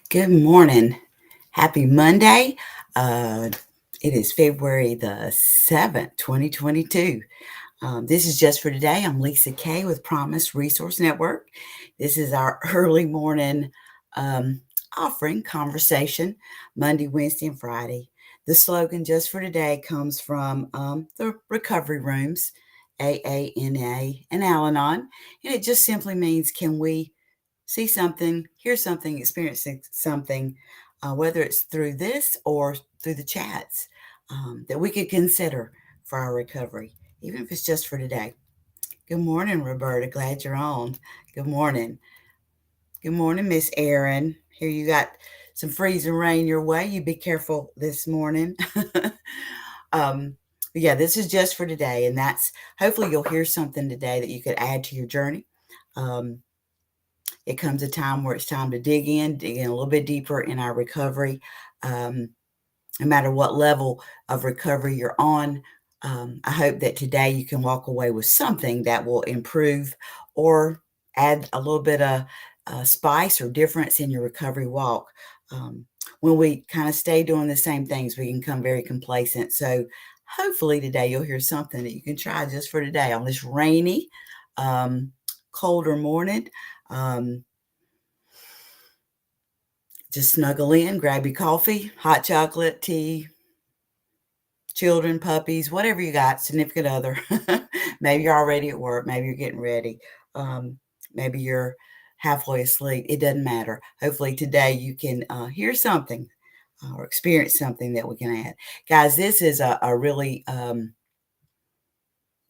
Good morning. Happy Monday. Uh, it is February the 7th, 2022. This is just for today. I'm Lisa Kaye with Promise Resource Network. This is our early morning um, offering conversation, Monday, Wednesday, and Friday. The slogan just for today comes from the recovery rooms, AANA and Al Anon, and it just simply means can we see something, hear something, experience something, whether it's through this or through the chats, that we could consider for our recovery, even if it's just for today. Good morning, Roberta. Glad you're on. Good morning. Good morning, Miss Erin. Here you got some freezing rain your way. You be careful this morning. um, yeah, this is just for today, and that's hopefully you'll hear something today that you could add to your journey. Um, it comes a time where it's time to dig in a little bit deeper in our recovery. Um, no matter what level of recovery you're on, I hope that today you can walk away with something that will improve or add a little bit of spice or difference in your recovery walk. Um, when we kind of stay doing the same things, we can become very complacent. So, hopefully, today you'll hear something that you can try just for today on this rainy, um, colder morning. Um, just snuggle in, grab your coffee, hot chocolate, tea, children, puppies, whatever you got, significant other. Maybe you're already at work. Maybe you're getting ready. Um, maybe you're halfway asleep. It doesn't matter. Hopefully today you can hear something or experience something that we can add. Guys, this is a really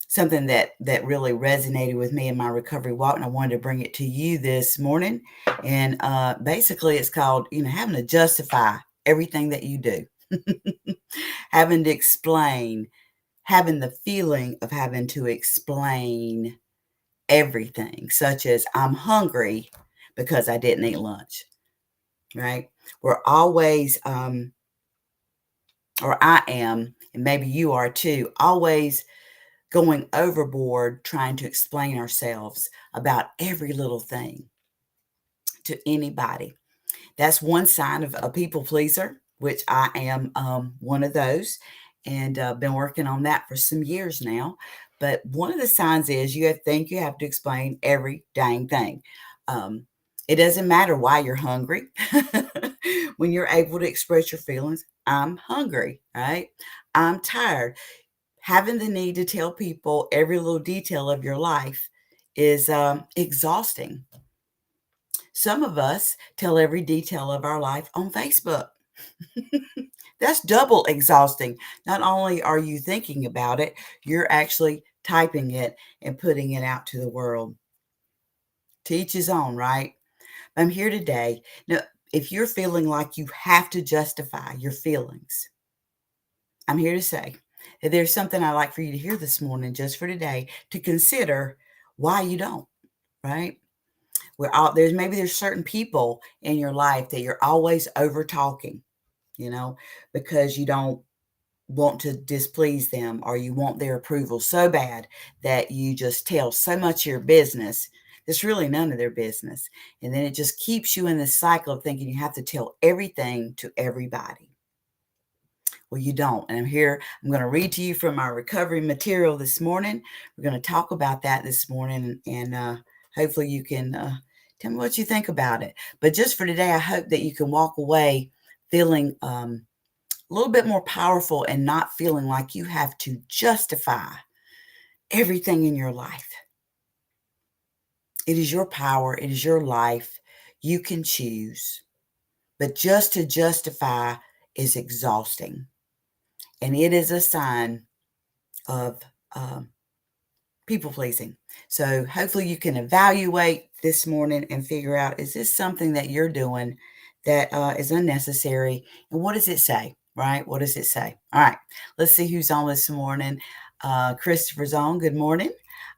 something that really resonated with me in my recovery walk, and I wanted to bring it to you this morning. And basically, it's called having to justify everything that you do, having to explain, having the feeling of having to explain everything, such as I'm hungry because I didn't eat lunch. Right? We're always, or I am, and maybe you are too, always going overboard trying to explain ourselves about every little thing to anybody. That's one sign of a people pleaser, which I am one of those, and been working on that for some years now. But one of the signs is think you have to explain every dang thing. Um, it doesn't matter why you're hungry. When you're able to express your feelings, I'm hungry, right? I'm tired. Having the need to tell people every little detail of your life is exhausting. Some of us tell every detail of our life on Facebook. That's double exhausting. Not only are you thinking about it, you're actually typing it and putting it out to the world. To each his own, right? I'm here today. Now, if you're feeling like you have to justify your feelings, I'm here to say that there's something I'd like for you to hear this morning, just for today, to consider why you don't, right? There's certain people in your life that you're always over talking, because you don't want to displease them or you want their approval so bad that you just tell so much of your business that's really none of their business. And then it just keeps you in this cycle of thinking you have to tell everything to everybody. Well, you don't. And I'm going to read to you from our recovery material this morning. We're going to talk about that this morning, and hopefully you can tell me what you think about it. But just for today, I hope that you can walk away feeling a little bit more powerful and not feeling like you have to justify everything in your life. It is your power, it is your life. You can choose. But just to justify is exhausting. And it is a sign of um, people pleasing. So hopefully you can evaluate this morning and figure out, is this something that you're doing that is unnecessary? And what does it say? Right? What does it say? All right, let's see who's on this morning. Christopher's on. Good morning.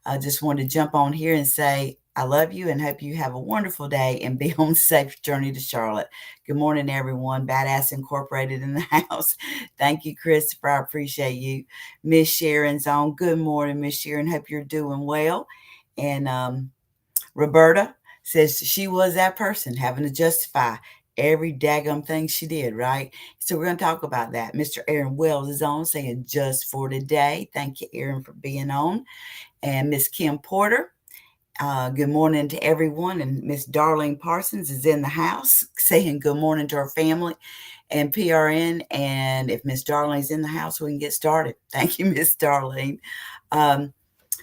I just wanted to jump on here and say I love you and hope you have a wonderful day and be on a safe journey to Charlotte. Good morning, everyone. Badass Incorporated in the house. Thank you, Christopher. I appreciate you. Miss Sharon's on. Good morning, Miss Sharon. Hope you're doing well. And Roberta says she was that person having to justify every daggum thing she did, right? So we're going to talk about that. Mr. Aaron Wells is on saying just for today. Thank you, Aaron, for being on. And Miss Kim Porter, good morning to everyone. And Miss Darlene Parsons is in the house saying good morning to our family and PRN. And if Miss Darlene's in the house, we can get started. Thank you, Miss Darlene. All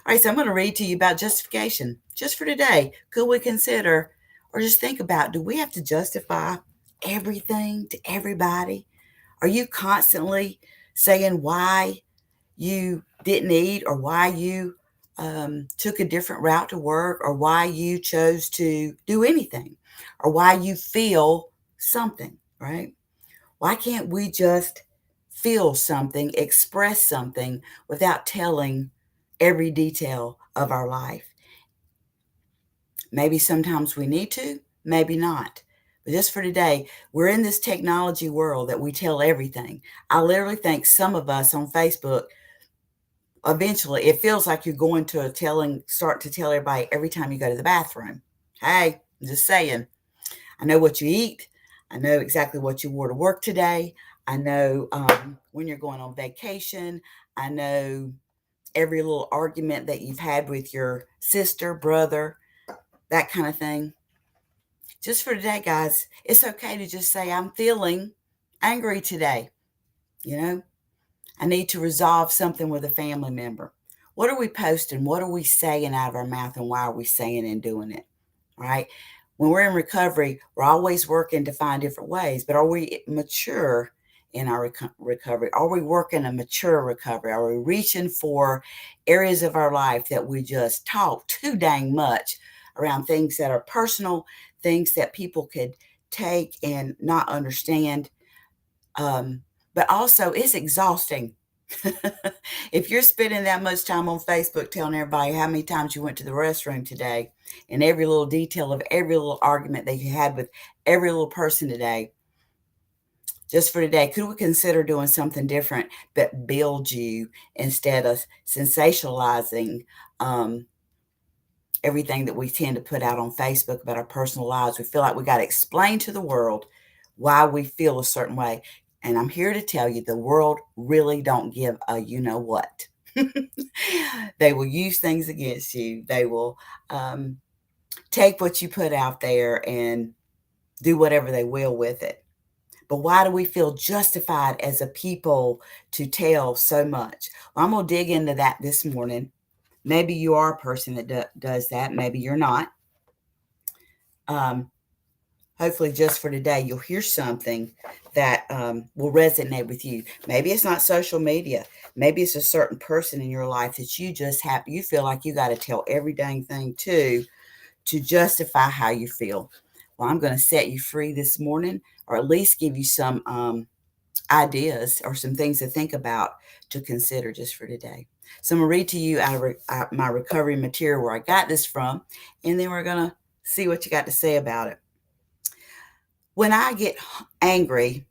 right, so I'm going to read to you about justification. Just for today, could we consider or just think about, do we have to justify everything to everybody? Are you constantly saying why you didn't eat or why you took a different route to work or why you chose to do anything or why you feel something, right? Why can't we just feel something, express something without telling every detail of our life? Maybe sometimes we need to, maybe not. But just for today, we're in this technology world that we tell everything. I literally think some of us on Facebook, eventually, it feels like you're going to start to tell everybody every time you go to the bathroom. Hey, I'm just saying, I know what you eat. I know exactly what you wore to work today. I know when you're going on vacation. I know every little argument that you've had with your sister, brother, that kind of thing. Just for today, guys, it's okay to just say, I'm feeling angry today. You know, I need to resolve something with a family member. What are we posting? What are we saying out of our mouth, and why are we saying and doing it? Right? When we're in recovery, we're always working to find different ways, but are we mature in our recovery? Are we working a mature recovery? Are we reaching for areas of our life that we just talk too dang much around things that are personal, things that people could take and not understand? But also, it's exhausting. If you're spending that much time on Facebook telling everybody how many times you went to the restroom today and every little detail of every little argument that you had with every little person today, just for today, could we consider doing something different that builds you instead of sensationalizing everything that we tend to put out on Facebook about our personal lives? We feel like we got to explain to the world why we feel a certain way. And I'm here to tell you, the world really don't give a you know what. They will use things against you. They will take what you put out there and do whatever they will with it. But why do we feel justified as a people to tell so much? Well, I'm going to dig into that this morning. Maybe you are a person that does that. Maybe you're not. Hopefully, just for today, you'll hear something that will resonate with you. Maybe it's not social media. Maybe it's a certain person in your life that you feel like you got to tell every dang thing to justify how you feel. Well, I'm going to set you free this morning, or at least give you some ideas or some things to think about, to consider just for today. So I'm going to read to you out of my recovery material where I got this from, and then we're going to see what you got to say about it. When I get angry,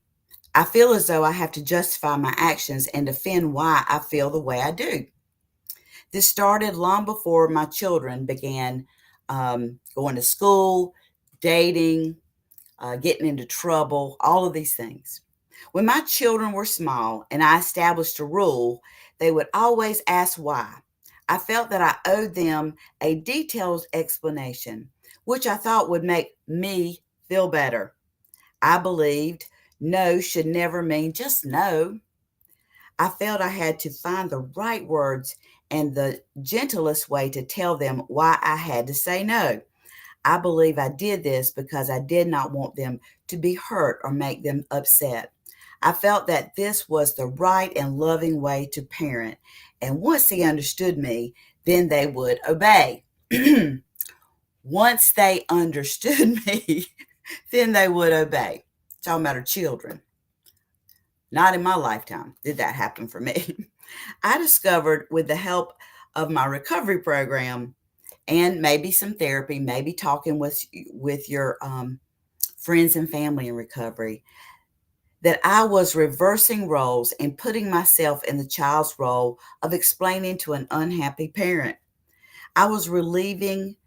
I feel as though I have to justify my actions and defend why I feel the way I do. This started long before my children began going to school, dating, getting into trouble, all of these things. When my children were small and I established a rule, they would always ask why. I felt that I owed them a detailed explanation, which I thought would make me feel better. I believed no should never mean just no. I felt I had to find the right words and the gentlest way to tell them why I had to say no. I believe I did this because I did not want them to be hurt or make them upset. I felt that this was the right and loving way to parent. And once they understood me, then they would obey. Once they understood me, then they would obey. Talking about our children. Not in my lifetime did that happen for me. I discovered, with the help of my recovery program and maybe some therapy, maybe talking with your friends and family in recovery, that I was reversing roles and putting myself in the child's role of explaining to an unhappy parent. I was relieving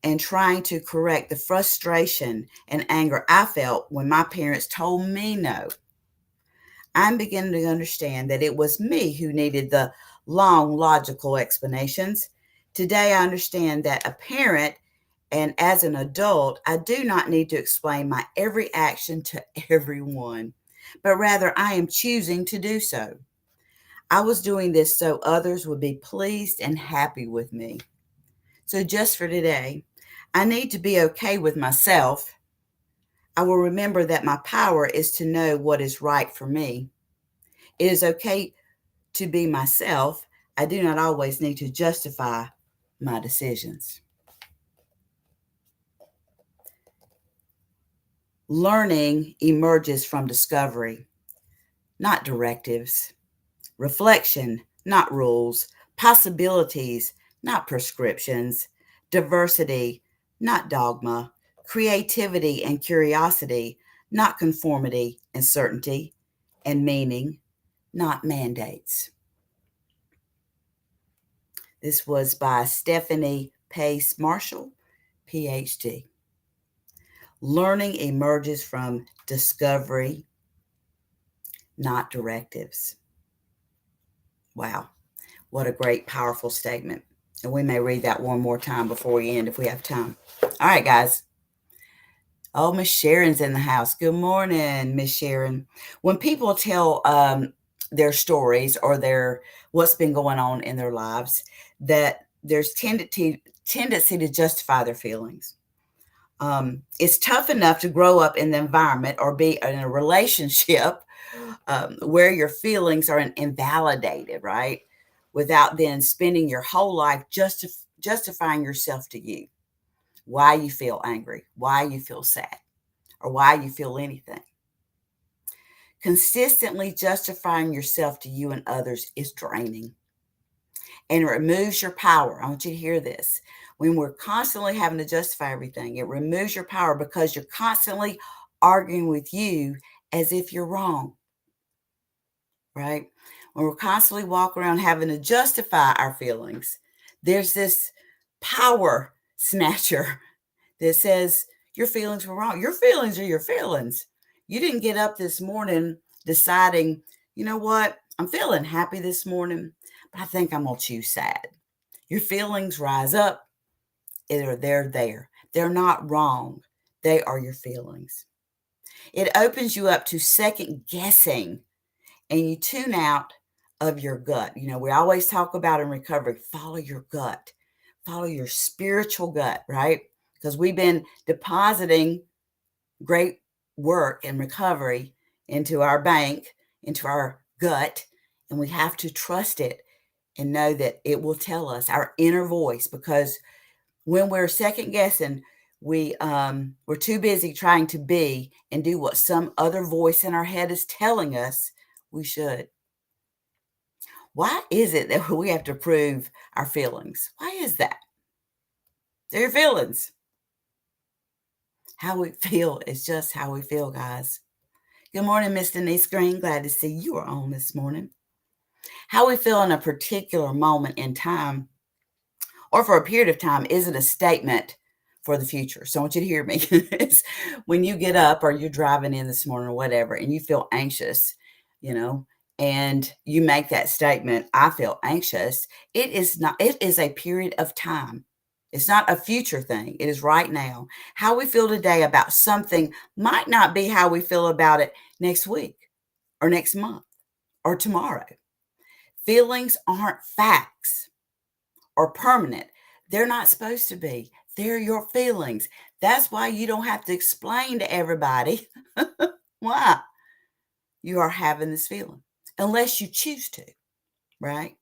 and trying to correct the frustration and anger I felt when my parents told me no. I'm beginning to understand that it was me who needed the long, logical explanations. Today, I understand that a parent and as an adult, I do not need to explain my every action to everyone, but rather I am choosing to do so. I was doing this so others would be pleased and happy with me. So, just for today, I need to be okay with myself. I will remember that my power is to know what is right for me. It is okay to be myself. I do not always need to justify my decisions. Learning emerges from discovery, not directives. Reflection, not rules. Possibilities, not prescriptions. Diversity, not dogma. Creativity and curiosity, not conformity and certainty. And meaning, not mandates. This was by Stephanie Pace Marshall, PhD. Learning emerges from discovery, not directives. Wow, what a great, powerful statement. And we may read that one more time before we end if we have time. All right, guys. Oh, Miss Sharon's in the house. Good morning, Miss Sharon. When people tell their stories or their what's been going on in their lives, that there's tendency to justify their feelings. It's tough enough to grow up in the environment or be in a relationship where your feelings are invalidated, right? Without then spending your whole life justifying yourself to you, why you feel angry, why you feel sad, or why you feel anything. Consistently justifying yourself to you and others is draining and it removes your power. I want you to hear this. When we're constantly having to justify everything, it removes your power because you're constantly arguing with you as if you're wrong, right? When we're constantly walking around having to justify our feelings, there's this power snatcher that says your feelings were wrong. Your feelings are your feelings. You didn't get up this morning deciding, you know what, I'm feeling happy this morning, but I think I'm going to choose sad. Your feelings rise up. They're there. They're not wrong. They are your feelings. It opens you up to second guessing and you tune out of your gut. You know, we always talk about in recovery, follow your gut, follow your spiritual gut, right? Because we've been depositing great work and recovery into our bank, into our gut, and we have to trust it and know that it will tell us our inner voice. Because when we're second guessing, we're too busy trying to be and do what some other voice in our head is telling us we should. Why is it that we have to prove our feelings? Why is that? They're your feelings. How we feel is just how we feel, guys. Good morning, Miss Denise Green. Glad to see you are on this morning. How we feel in a particular moment in time or for a period of time isn't a statement for the future. So I want you to hear me. It's when you get up or you're driving in this morning or whatever, and you feel anxious, you know, and you make that statement, I feel anxious. It is a period of time. It's not a future thing. It is right now. How we feel today about something might not be how we feel about it next week or next month or tomorrow. Feelings aren't facts or permanent. They're not supposed to be. They're your feelings. That's why you don't have to explain to everybody why you are having this feeling, unless you choose to, right?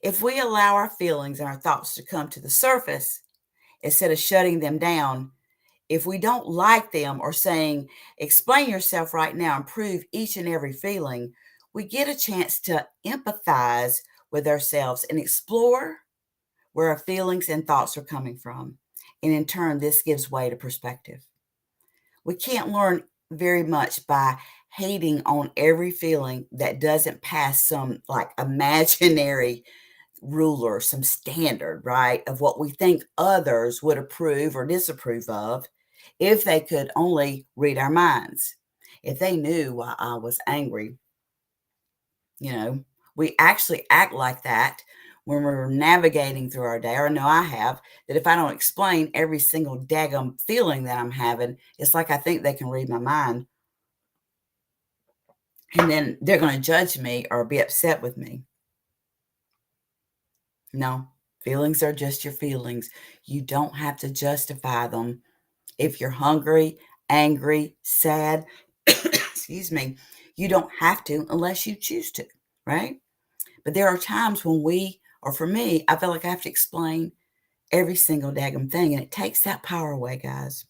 If we allow our feelings and our thoughts to come to the surface instead of shutting them down, if we don't like them or saying, explain yourself right now and prove each and every feeling, we get a chance to empathize with ourselves and explore where our feelings and thoughts are coming from. And in turn, this gives way to perspective. We can't learn very much by hating on every feeling that doesn't pass some like imaginary ruler, some standard, right, of what we think others would approve or disapprove of if they could only read our minds. If they knew why I was angry, you know, we actually act like that when we're navigating through our day. Or I know I have, that if I don't explain every single daggum feeling that I'm having, it's like I think they can read my mind. And then they're going to judge me or be upset with me. No, feelings are just your feelings. You don't have to justify them. If you're hungry, angry, sad, excuse me, you don't have to unless you choose to, right? But there are times when or for me, I feel like I have to explain every single daggum thing, and it takes that power away, guys.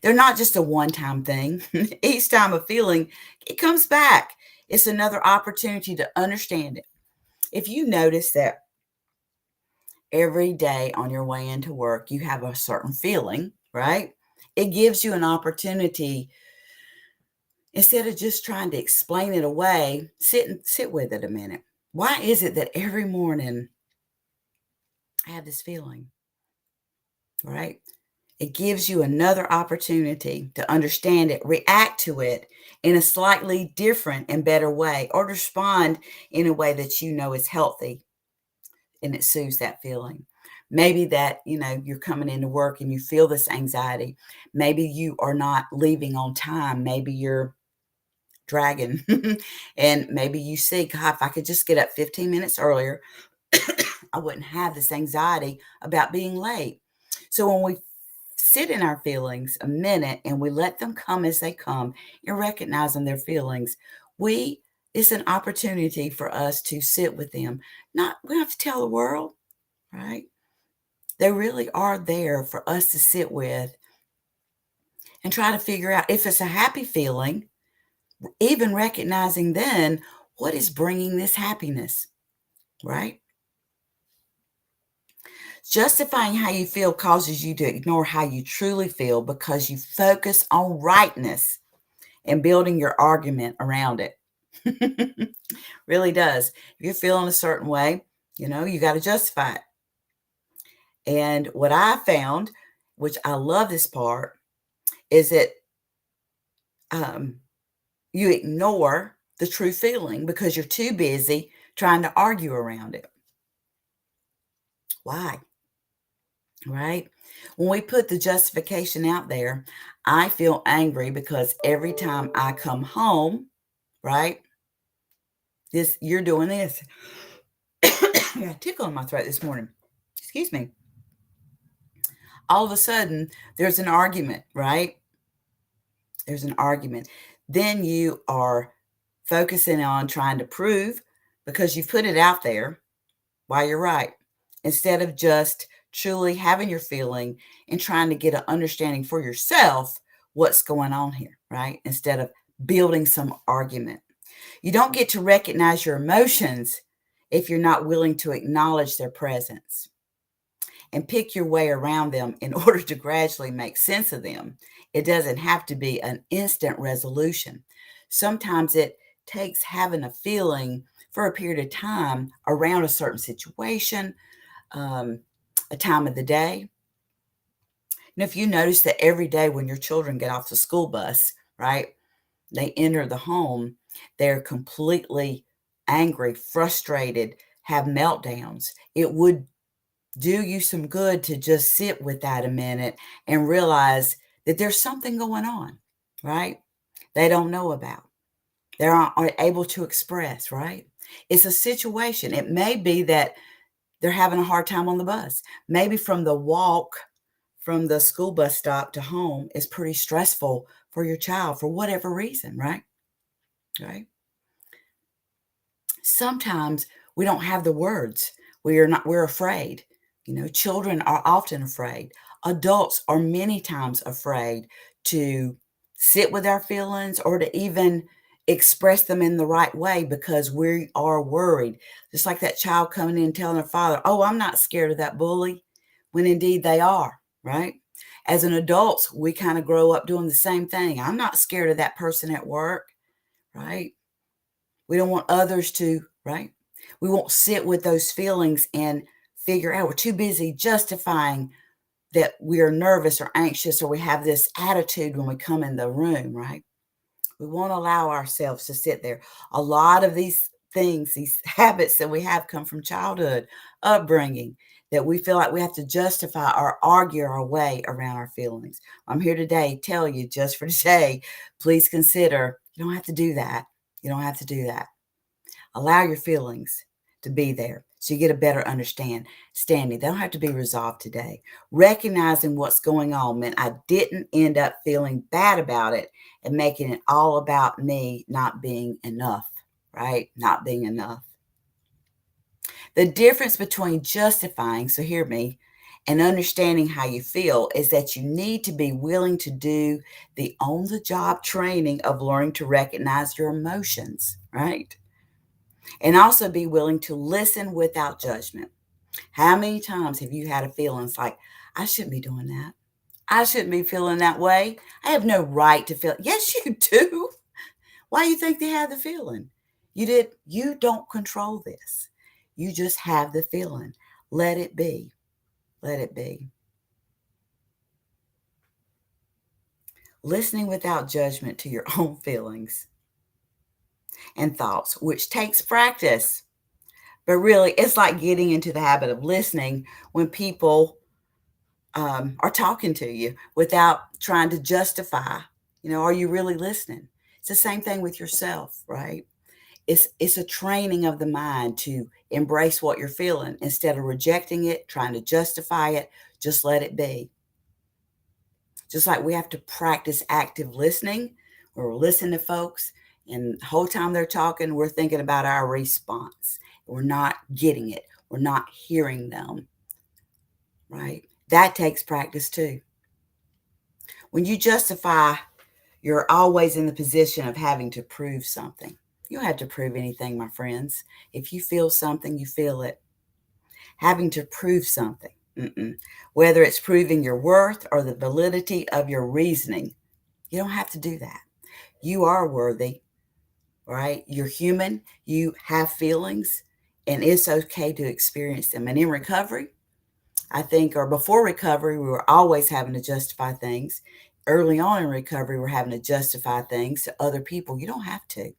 They're not just a one-time thing. Each time a feeling, it comes back. It's another opportunity to understand it. If you notice that every day on your way into work, you have a certain feeling, right? It gives you an opportunity, instead of just trying to explain it away, sit with it a minute. Why is it that every morning I have this feeling, right? It gives you another opportunity to understand it, react to it in a slightly different and better way, or respond in a way that you know is healthy and it soothes that feeling. Maybe that, you're coming into work and you feel this anxiety. Maybe you are not leaving on time. Maybe you're dragging. And maybe you see, God, if I could just get up 15 minutes earlier, I wouldn't have this anxiety about being late. So when we sit in our feelings a minute and we let them come as they come and recognize them, their feelings, it's an opportunity for us to sit with them. We don't have to tell the world, right? They really are there for us to sit with and try to figure out if it's a happy feeling, even recognizing then what is bringing this happiness, right? Justifying how you feel causes you to ignore how you truly feel because you focus on rightness and building your argument around it. Really does. If you're feeling a certain way, you got to justify it. And what I found, which I love this part, is that you ignore the true feeling because you're too busy trying to argue around it. Why? Right? When we put the justification out there, I feel angry because every time I come home, right? You're doing this. I got a tickle in my throat this morning. Excuse me. All of a sudden, there's an argument, right? There's an argument. Then you are focusing on trying to prove, because you've put it out there, why you're right, instead of just truly having your feeling and trying to get an understanding for yourself what's going on here, right? Instead of building some argument. You don't get to recognize your emotions if you're not willing to acknowledge their presence and pick your way around them in order to gradually make sense of them. It doesn't have to be an instant resolution. Sometimes it takes having a feeling for a period of time around a certain situation, a time of the day. And if you notice that every day when your children get off the school bus, right, they enter the home, they're completely angry, frustrated, have meltdowns. It would do you some good to just sit with that a minute and realize that there's something going on, right? They don't know about. They aren't able to express, right? It's a situation. It may be that they're having a hard time on the bus. Maybe from the walk from the school bus stop to home is pretty stressful for your child for whatever reason, right? Right? Sometimes we don't have the words. We're afraid. Children are often afraid. Adults are many times afraid to sit with our feelings or to even express them in the right way because we are worried. Just like that child coming in and telling their father, "Oh, I'm not scared of that bully," when indeed they are, right? As an adult, we kind of grow up doing the same thing. I'm not scared of that person at work, right? We don't want others to, right? We won't sit with those feelings and figure out. We're too busy justifying that we are nervous or anxious or we have this attitude when we come in the room, right? We won't allow ourselves to sit there. A lot of these things, these habits that we have come from childhood, upbringing, that we feel like we have to justify or argue our way around our feelings. I'm here today to tell you, just for today, please consider you don't have to do that. You don't have to do that. Allow your feelings to be there so you get a better standing. They don't have to be resolved today. Recognizing what's going on meant I didn't end up feeling bad about it and making it all about me not being enough, right? Not being enough. The difference between justifying, so hear me, and understanding how you feel is that you need to be willing to do the on the job training of learning to recognize your emotions, right? And also be willing to listen without judgment. How many times have you had a feeling it's like, I shouldn't be doing that? I shouldn't be feeling that way. I have no right to feel. Yes, you do. Why do you think they have the feeling? You don't control this. You just have the feeling. Let it be. Let it be. Listening without judgment to your own feelings and thoughts, which takes practice. But really, it's like getting into the habit of listening when people are talking to you without trying to justify. Are you really listening? It's the same thing with yourself, right? It's a training of the mind to embrace what you're feeling instead of rejecting it, trying to justify it. Just let it be. Just like we have to practice active listening, where we're listening to folks, and the whole time they're talking, we're thinking about our response. We're not getting it. We're not hearing them, right? That takes practice too. When you justify, you're always in the position of having to prove something. You don't have to prove anything, my friends. If you feel something, you feel it. Having to prove something, whether it's proving your worth or the validity of your reasoning, you don't have to do that. You are worthy, right? You're human. You have feelings, and it's okay to experience them. And in recovery, I think, or before recovery, we were always having to justify things. Early on in recovery, we're having to justify things to other people. You don't have to.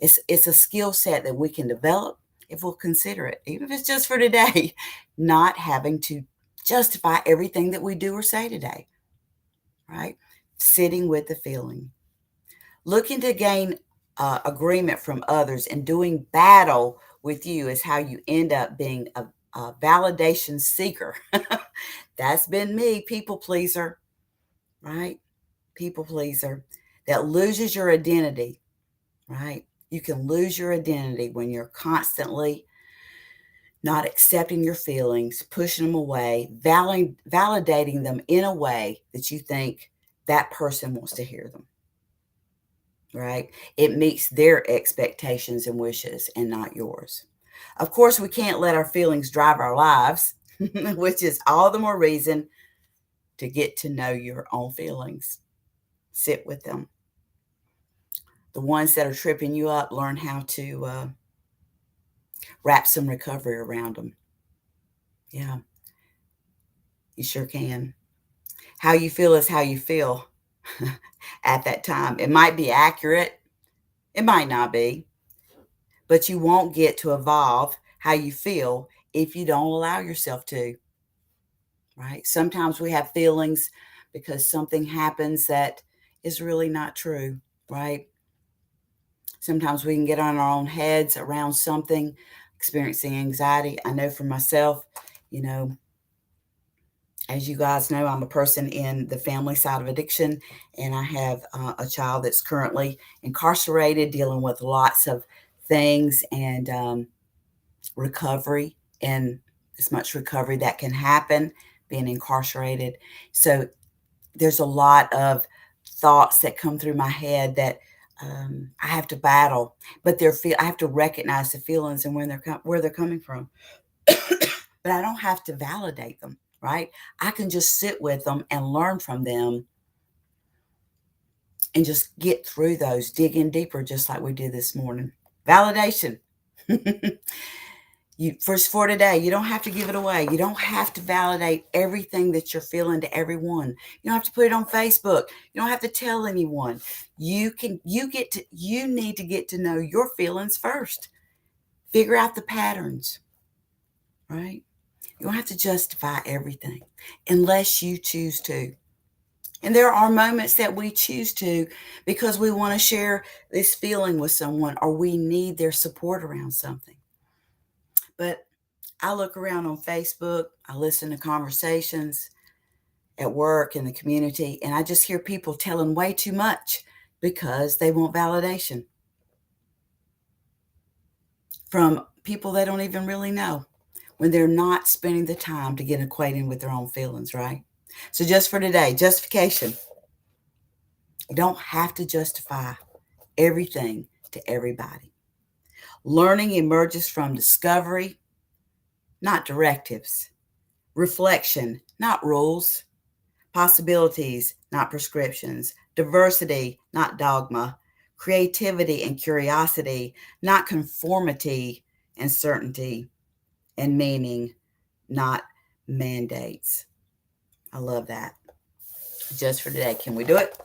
It's a skill set that we can develop if we'll consider it, even if it's just for today, not having to justify everything that we do or say today, right? Sitting with the feeling. Looking to gain agreement from others and doing battle with you is how you end up being a validation seeker. That's been me, people pleaser, right? People pleaser that loses your identity, right? You can lose your identity when you're constantly not accepting your feelings, pushing them away, validating them in a way that you think that person wants to hear them, right? It meets their expectations and wishes and not yours. Of course, we can't let our feelings drive our lives, which is all the more reason to get to know your own feelings. Sit with them. The ones that are tripping you up, learn how to wrap some recovery around them. Yeah, you sure can. How you feel is how you feel at that time. It might be accurate, it might not be, but you won't get to evolve how you feel if you don't allow yourself to, right? Sometimes we have feelings because something happens that is really not true, right? Sometimes we can get on our own heads around something, experiencing anxiety. I know for myself, you know, as you guys know, I'm a person in the family side of addiction, and I have a child that's currently incarcerated, dealing with lots of things and recovery, and as much recovery that can happen being incarcerated. So there's a lot of thoughts that come through my head that I have to battle, but I have to recognize the feelings and where they're coming from. But I don't have to validate them, right? I can just sit with them and learn from them and just get through those, dig in deeper, just like we did this morning. Validation. For today, you don't have to give it away. You don't have to validate everything that you're feeling to everyone. You don't have to put it on Facebook. You don't have to tell anyone. You need to get to know your feelings first. Figure out the patterns, right? You don't have to justify everything unless you choose to. And there are moments that we choose to because we want to share this feeling with someone or we need their support around something. But I look around on Facebook, I listen to conversations at work in the community, and I just hear people telling way too much because they want validation from people they don't even really know when they're not spending the time to get acquainted with their own feelings, right? So just for today, justification. You don't have to justify everything to everybody. Learning emerges from discovery, not directives. Reflection, not rules. Possibilities, not prescriptions. Diversity, not dogma. Creativity and curiosity, not conformity and certainty. And meaning, not mandates. I love that. Just for today. Can we do it?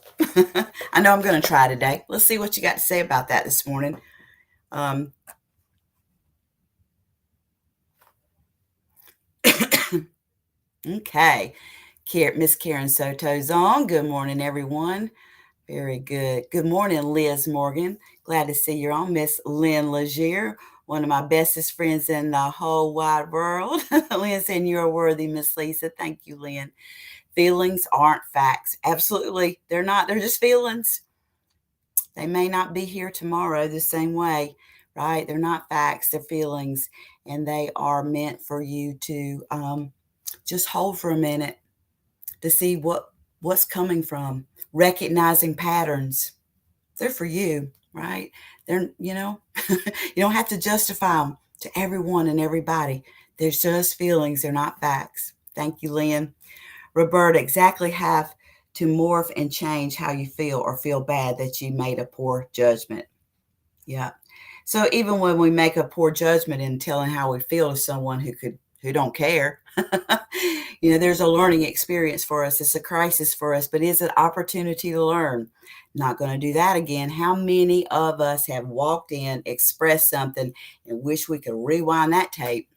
I know I'm going to try today. Let's see what you got to say about that this morning. Okay. Miss Karen Soto's on. Good morning, everyone. Very good. Good morning, Liz Morgan. Glad to see you're on. Miss Lynn Legier, one of my bestest friends in the whole wide world. Lynn saying you're worthy, Miss Lisa. Thank you, Lynn. Feelings aren't facts. Absolutely. They're not. They're just feelings. They may not be here tomorrow the same way, right? They're not facts. They're feelings. And they are meant for you to just hold for a minute to see what's coming from, recognizing patterns. They're for you, right? They're, you don't have to justify them to everyone and everybody. They're just feelings. They're not facts. Thank you, Lynn. Roberta, exactly have to morph and change how you feel or feel bad that you made a poor judgment. Yeah. So even when we make a poor judgment in telling how we feel to someone who don't care, there's a learning experience for us. It's a crisis for us, but it's an opportunity to learn. Not going to do that again. How many of us have walked in, expressed something, and wish we could rewind that tape?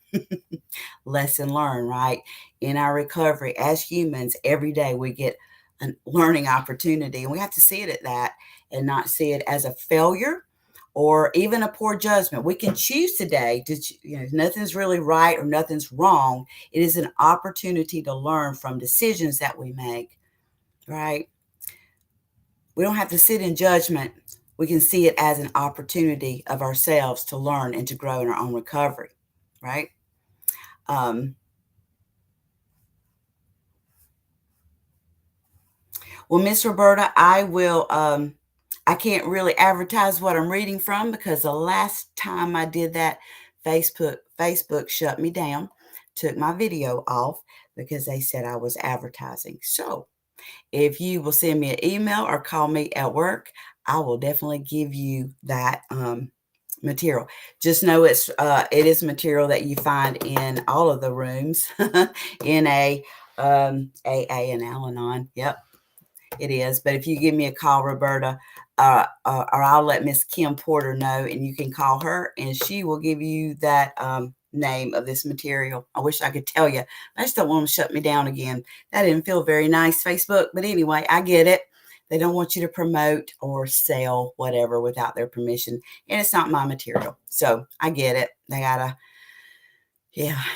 Lesson learned, right? In our recovery as humans, every day we get a learning opportunity, and we have to see it at that and not see it as a failure or even a poor judgment. We can choose today to, nothing's really right or nothing's wrong. It is an opportunity to learn from decisions that we make, right? We don't have to sit in judgment. We can see it as an opportunity of ourselves to learn and to grow in our own recovery, right? Well, Miss Roberta, I can't really advertise what I'm reading from because the last time I did that, Facebook shut me down, took my video off because they said I was advertising. So if you will send me an email or call me at work, I will definitely give you that material. Just know it is material that you find in all of the rooms in AA and Al-Anon. Yep. It is. But if you give me a call, Roberta, or I'll let Miss Kim Porter know, and you can call her, and she will give you that name of this material. I wish I could tell you. I just don't want them to shut me down again. That didn't feel very nice, Facebook. But anyway, I get it. They don't want you to promote or sell whatever without their permission. And it's not my material. So I get it. They got to,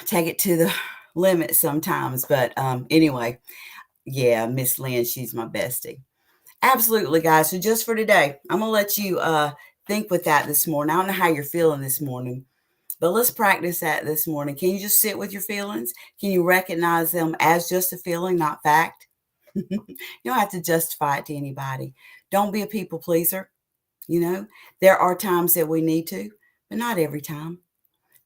take it to the limit sometimes. But anyway, yeah, Miss Lynn, she's my bestie. Absolutely, guys. So just for today, I'm going to let you think with that this morning. I don't know how you're feeling this morning, but let's practice that this morning. Can you just sit with your feelings? Can you recognize them as just a feeling, not fact? You don't have to justify it to anybody. Don't be a people pleaser. There are times that we need to, but not every time.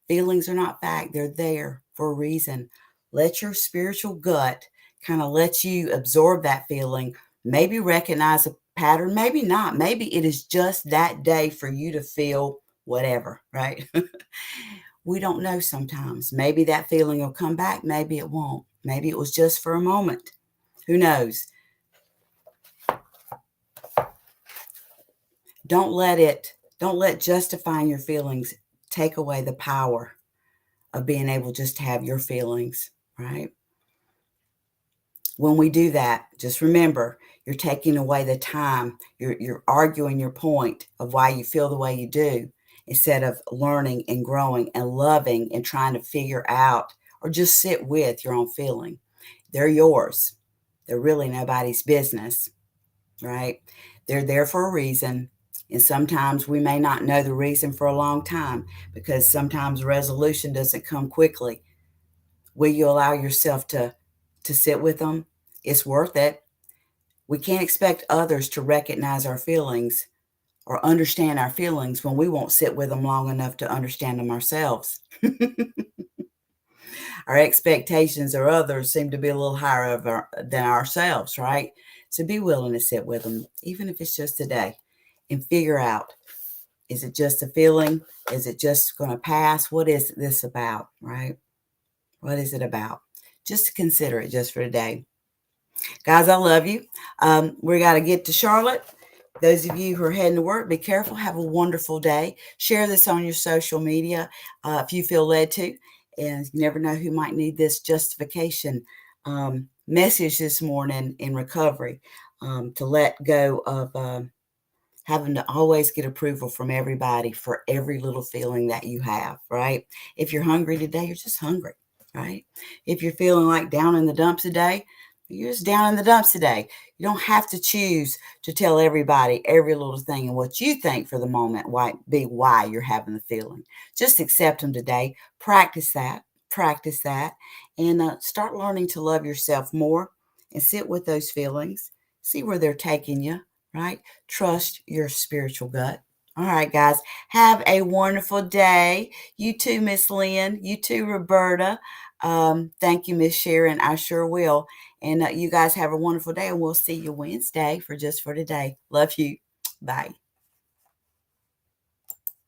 Feelings are not fact. They're there for a reason. Let your spiritual gut kind of let you absorb that feeling. Maybe recognize a pattern, maybe not. Maybe it is just that day for you to feel whatever, right? We don't know sometimes. Maybe that feeling will come back. Maybe it won't. Maybe it was just for a moment. Who knows? Don't let justifying your feelings take away the power of being able just to have your feelings, right? When we do that, just remember you're taking away the time. You're arguing your point of why you feel the way you do instead of learning and growing and loving and trying to figure out or just sit with your own feeling. They're yours. They're really nobody's business, right? They're there for a reason. And sometimes we may not know the reason for a long time because sometimes resolution doesn't come quickly. Will you allow yourself to sit with them? It's worth it. We can't expect others to recognize our feelings or understand our feelings when we won't sit with them long enough to understand them ourselves. Our expectations of others seem to be a little higher than ourselves, right? So be willing to sit with them, even if it's just a day, and figure out, is it just a feeling? Is it just going to pass? What is this about, right? What is it about? Just to consider it just for today. Guys, I love you. We got to get to Charlotte. Those of you who are heading to work, be careful. Have a wonderful day. Share this on your social media if you feel led to. And you never know who might need this justification message this morning in recovery to let go of having to always get approval from everybody for every little feeling that you have, right? If you're hungry today, you're just hungry, right? If you're feeling like down in the dumps today, you're just down in the dumps today. You don't have to choose to tell everybody every little thing and what you think for the moment might be why you're having the feeling. Just accept them today. Practice that, and start learning to love yourself more and sit with those feelings. See where they're taking you, right? Trust your spiritual gut. All right, guys, have a wonderful day. You too, Miss Lynn. You too, Roberta. Thank you, Miss Sharon. I sure will. And you guys have a wonderful day, and we'll see you Wednesday for Just for Today. Love you. Bye.